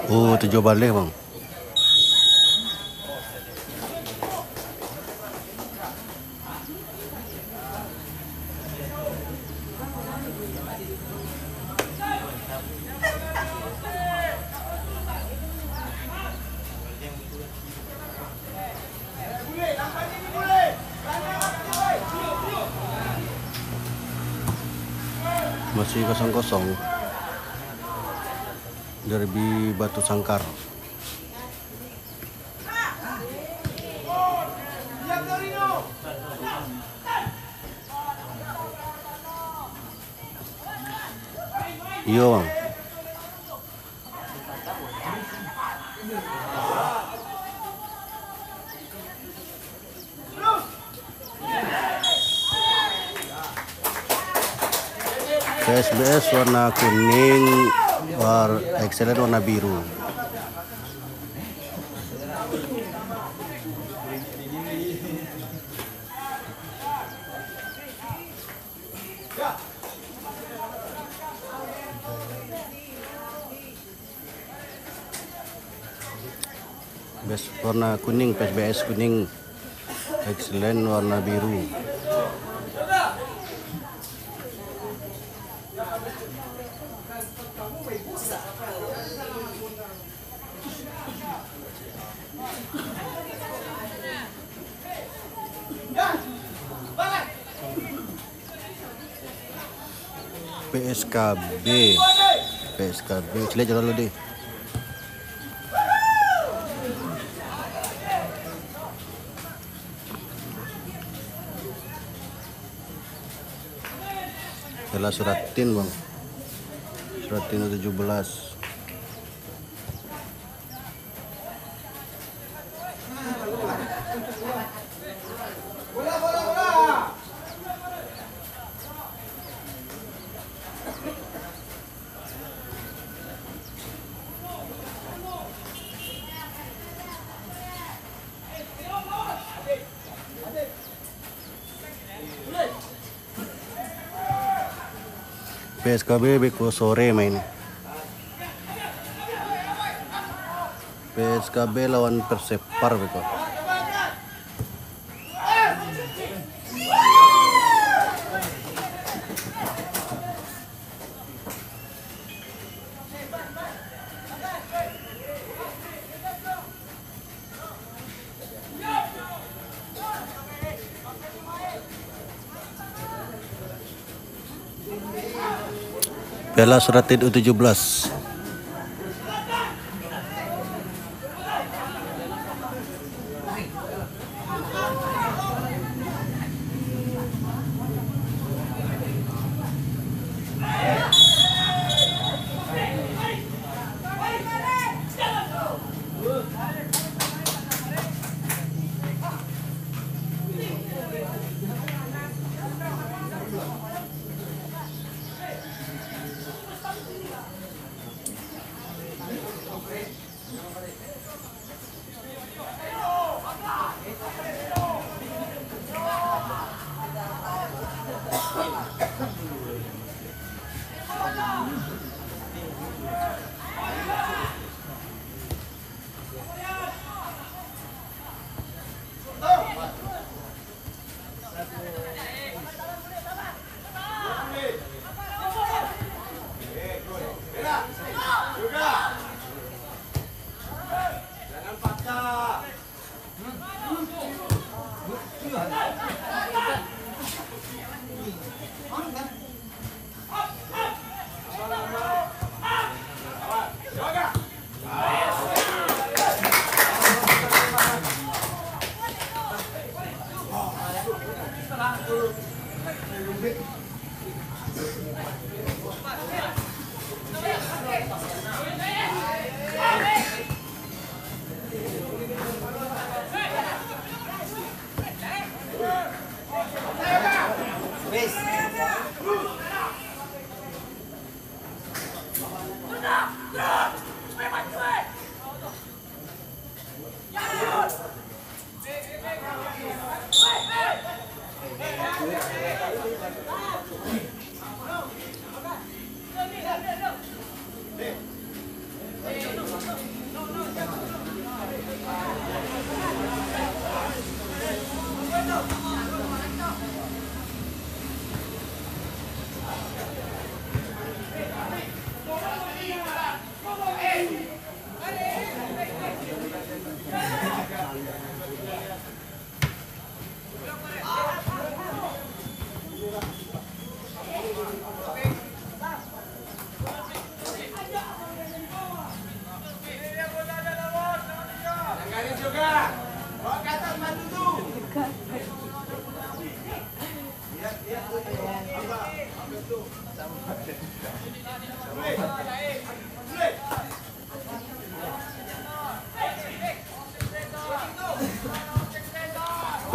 Oh, 7 balik bang. Masih 0-0. Derby Batu Sangkar. Iya bang. PSBS warna kuning, Excellent warna biru. Best warna kuning, PSBS kuning, Excellent warna biru. PSKB, cile jalan dulu deh. Salah Suratin bang, Suratin 17. PSKB Beko sore main. PSKB lawan Persepar Beko. Piala Suratin U17.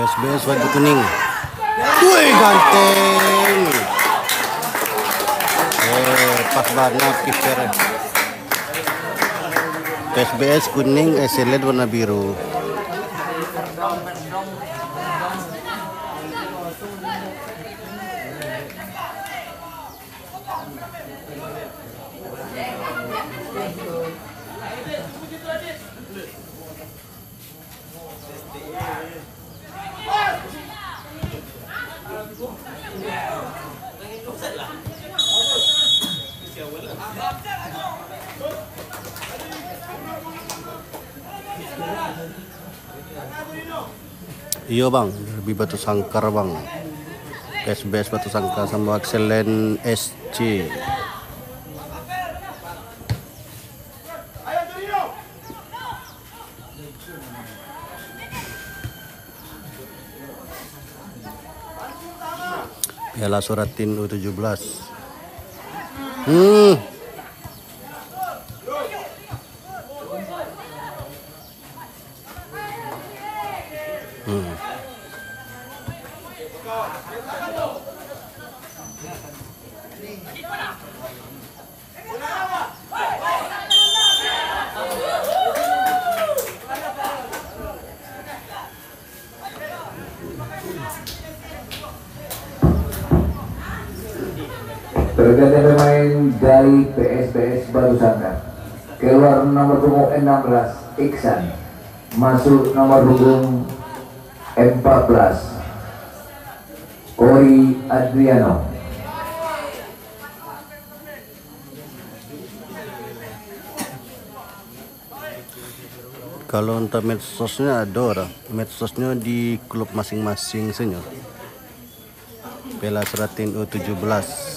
PSBS warna kuning. Wih, ganteng. Pas banget kipernya. PSBS kuning, SLN warna biru. Iya bang, lebih Batu Sangkar bang. PSBS Batu Sangkar sama Excellent SC. Piala Suratin U17. Pergantian pemain dari PSBS Batu Sangkar. Keluar nomor punggung 16 Iksan, masuk nomor punggung 14 Ori Adriano. Kalau untuk medsosnya ada orang, medsosnya di klub masing-masing senyor. Piala Suratin U17.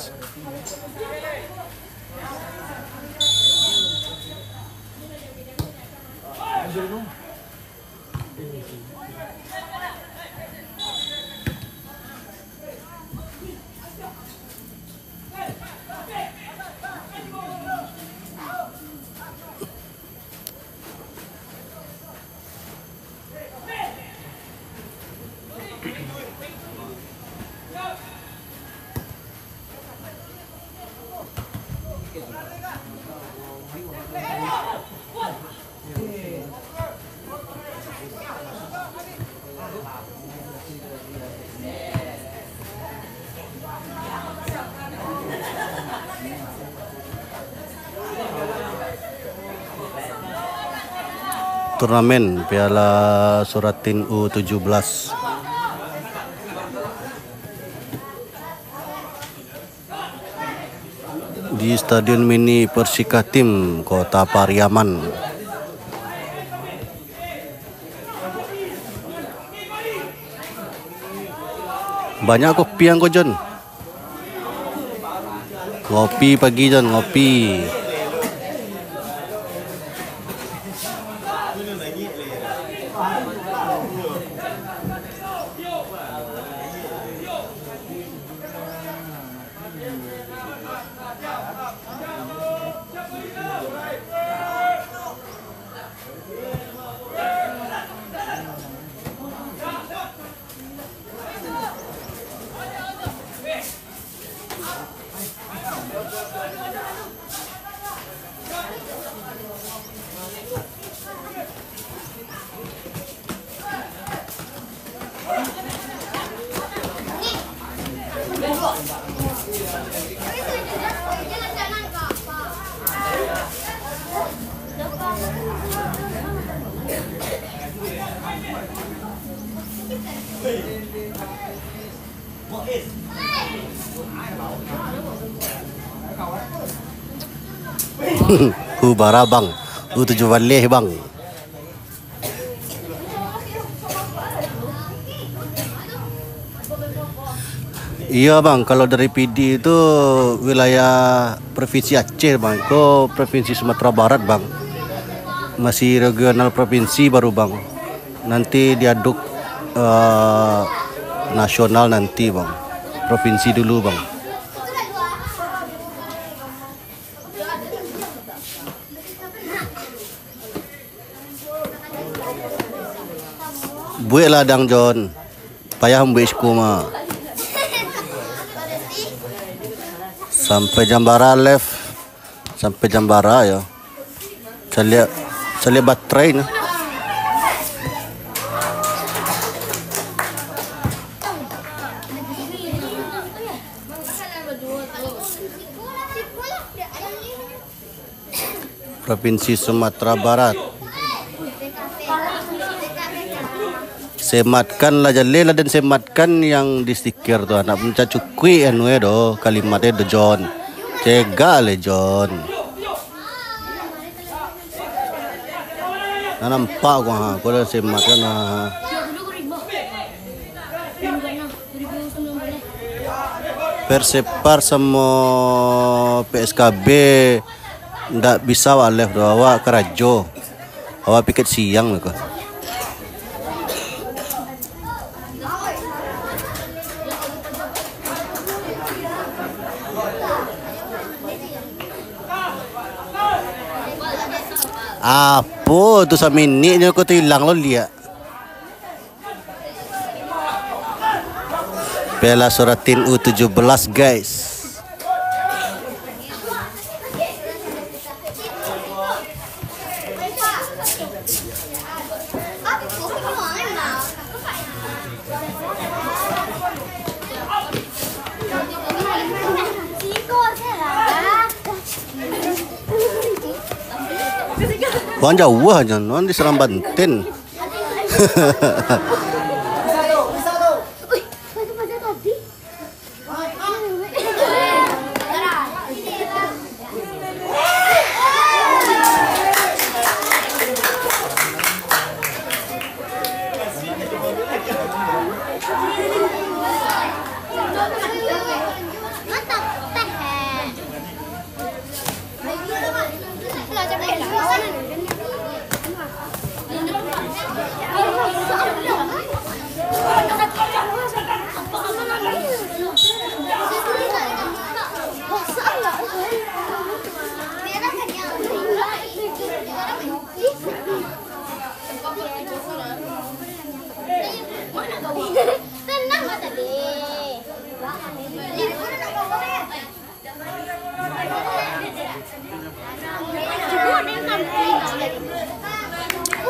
Turnamen Piala Suratin U17. Di Stadion Mini Persikatim Kota Pariaman. Banyak kopi yang kau John. Ngopi pagi John, ngopi. Hubara bang, U7 Valeh bang. Iya bang, kalau dari PD itu wilayah provinsi Aceh bang, ke provinsi Sumatera Barat bang, masih regional provinsi baru bang. Nanti diaduk nasional nanti bang, provinsi dulu bang. Buat ladang John, payah ambil skuma. Sampai Jambara left, sampai Jambara ya. Saya lihat baterai nih. Provinsi Sumatera Barat. Sematkan lah jale lah dan sematkan yang di stiker tu anak mencak cukui anu do kalimatnya do John. Cega le John. Nah, nampak gua ha, kalau sematkan ha. Persepar sama PSKB ndak bisa walef do awak kerajo. Awak piket siang lah. Apa tu samini ni aku tu hilang lo lihat. Piala Suratin U17 guys. Kuan jauh aja, non di Seram Banten.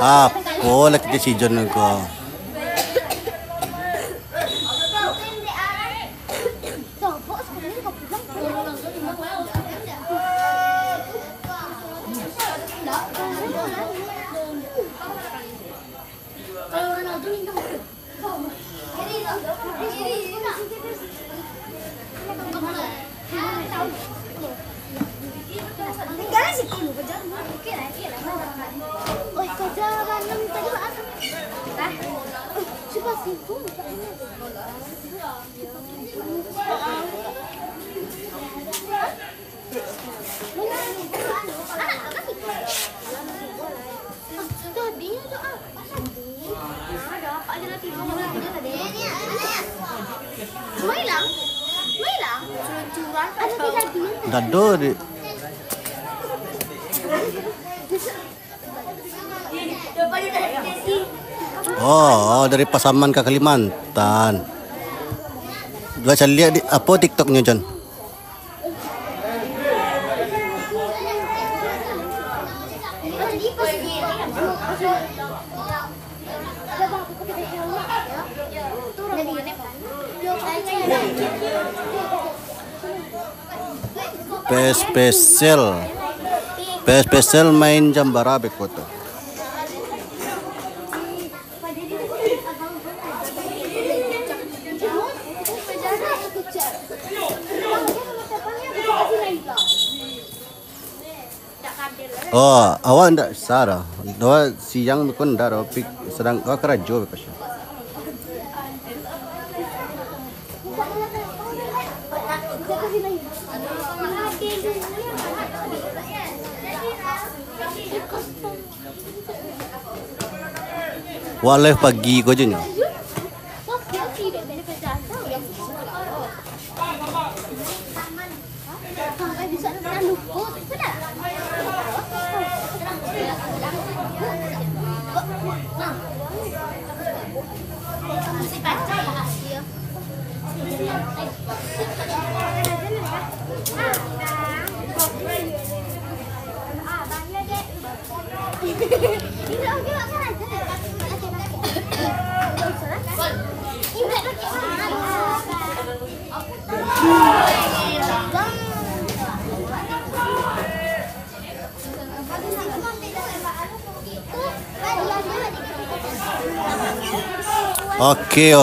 Apa lagi si John ko? Dado di. Oh, dari Pasaman ke Kalimantan. Dua saya lihat di apa TikToknya John. PS Pesel main Jambara Bek foto. Oh, awak ndak sara. Doa siang kon ndak pik sedang kerajo bek. Waleh pagi ko je nya. Oke.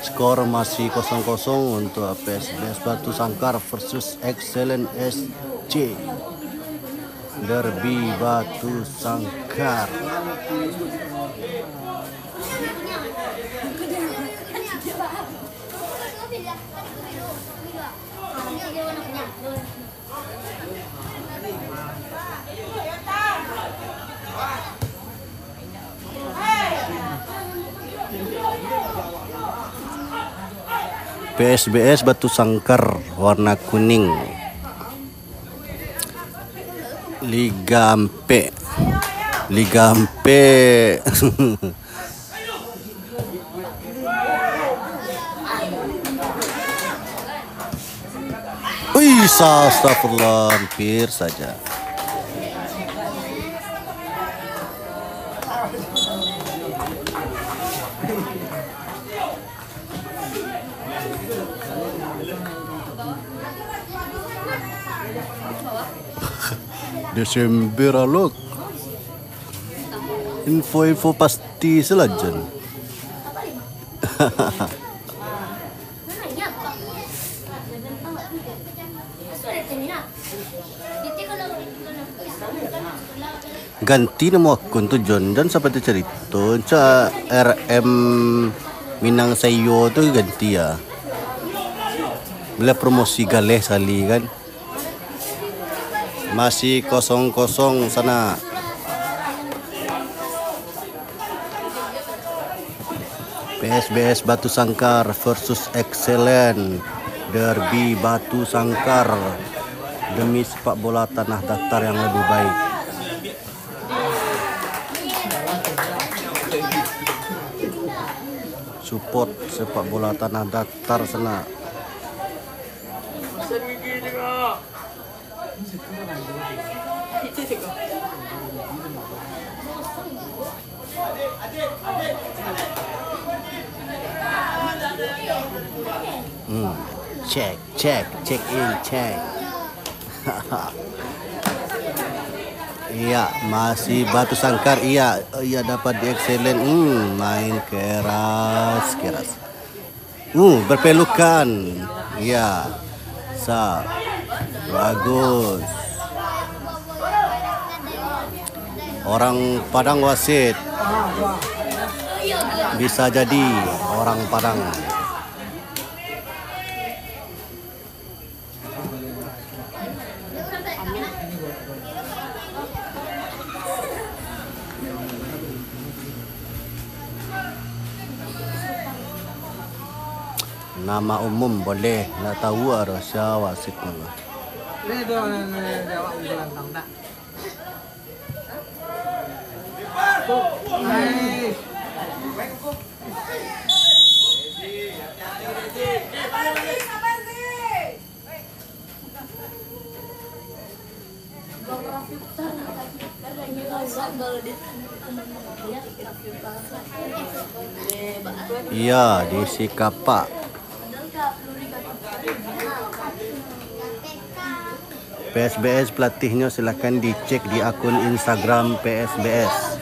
Skor masih 0-0 untuk PSBS Batu Sangkar versus Excellent SC. Derby Batu Sangkar. PSBS Batu Sangkar warna kuning. Liga Ampe. Wih, astagfirullah, hampir saja. Desember alok. Info pasti selajan. Ganti nama akun tu John dan sampai cerita ca RM Minang Sayo tu ganti ya. Bila promosi galeh sali kan. Masih 0-0 sana. PSBS Batu Sangkar versus Excellent. Derby Batu Sangkar demi sepak bola tanah datar yang lebih baik. Support sepak bola tanah datar sana. Check in. Iya, masih Batu Sangkar. Iya dapat di Excellent. Main keras. Berpelukan. Iya. Bagus. Orang Padang wasit. Bisa jadi orang Padang. Nama umum boleh, nak tahu ada siapa wasit nama. Ini tuh jawab gelantang tak. Nice. Iya, di Sikapa. PSBS pelatihnya silahkan dicek di akun Instagram PSBS.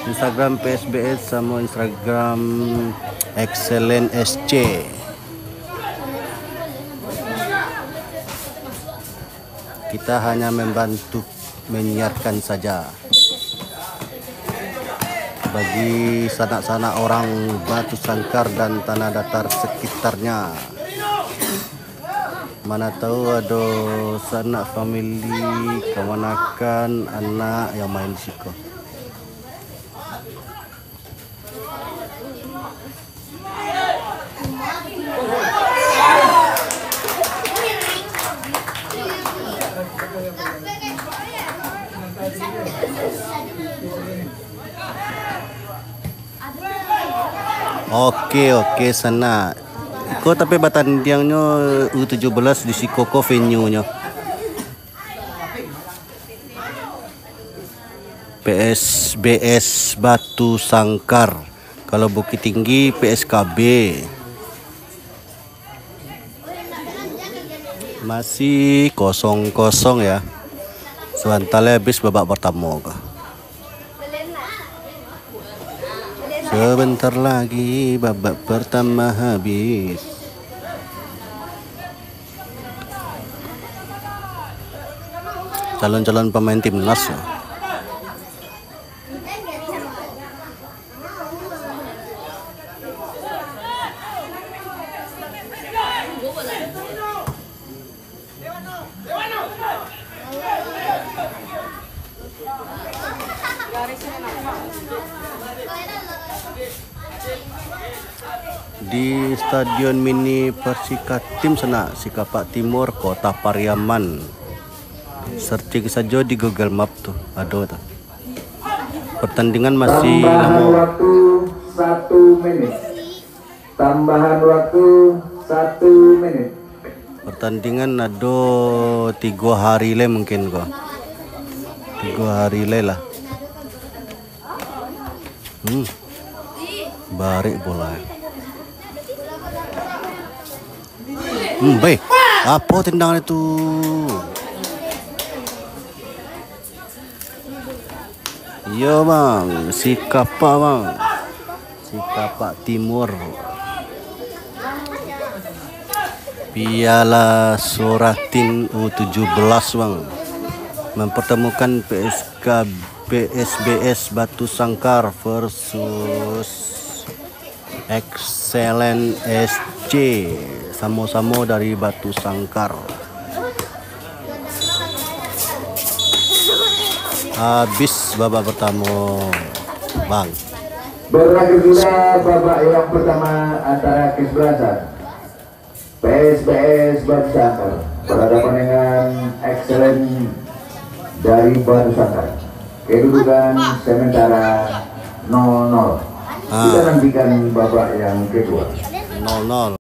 Instagram PSBS sama Instagram Excellent SC. Kita hanya membantu menyiarkan saja. Bagi sanak-sanak orang Batu Sangkar dan tanah datar sekitarnya. Mana tahu ada sanak family, kemanakan anak yang main di situ. Oke sana. Kok tapi batandingnya U17 di Sikoko venue-nya. PSBS Batu Sangkar. Kalau Bukit Tinggi PSKB. Masih kosong-kosong ya. Sebentar habis babak pertama. Sebentar lagi babak pertama habis. Calon-calon pemain timnas. Di Stadion Mini Persikatim sana, Sikapa Timur, Kota Pariaman. Searching saja di Google Map tuh, ada tuh. Pertandingan masih Tambahan lama. waktu 1 menit. Tambahan waktu 1 menit. Pertandingan ada 3 hari le mungkin kok. 3 hari le lah. Barik bola. Baik. Apa tendangan itu? Iya bang, Sikapa bang, Sikapa Timur. Piala Suratin U17 bang, mempertemukan PSBS Batu Sangkar versus Excellent SC, sama-sama dari Batu Sangkar. Habis babak pertama bang. Berakhir sudah babak yang pertama antara Kisbrasan PSBS Batu Sangkar berhadapan dengan Excellent dari Batu Sangkar. Kedudukan sementara 0-0. Kita nantikan babak yang kedua. 0-0.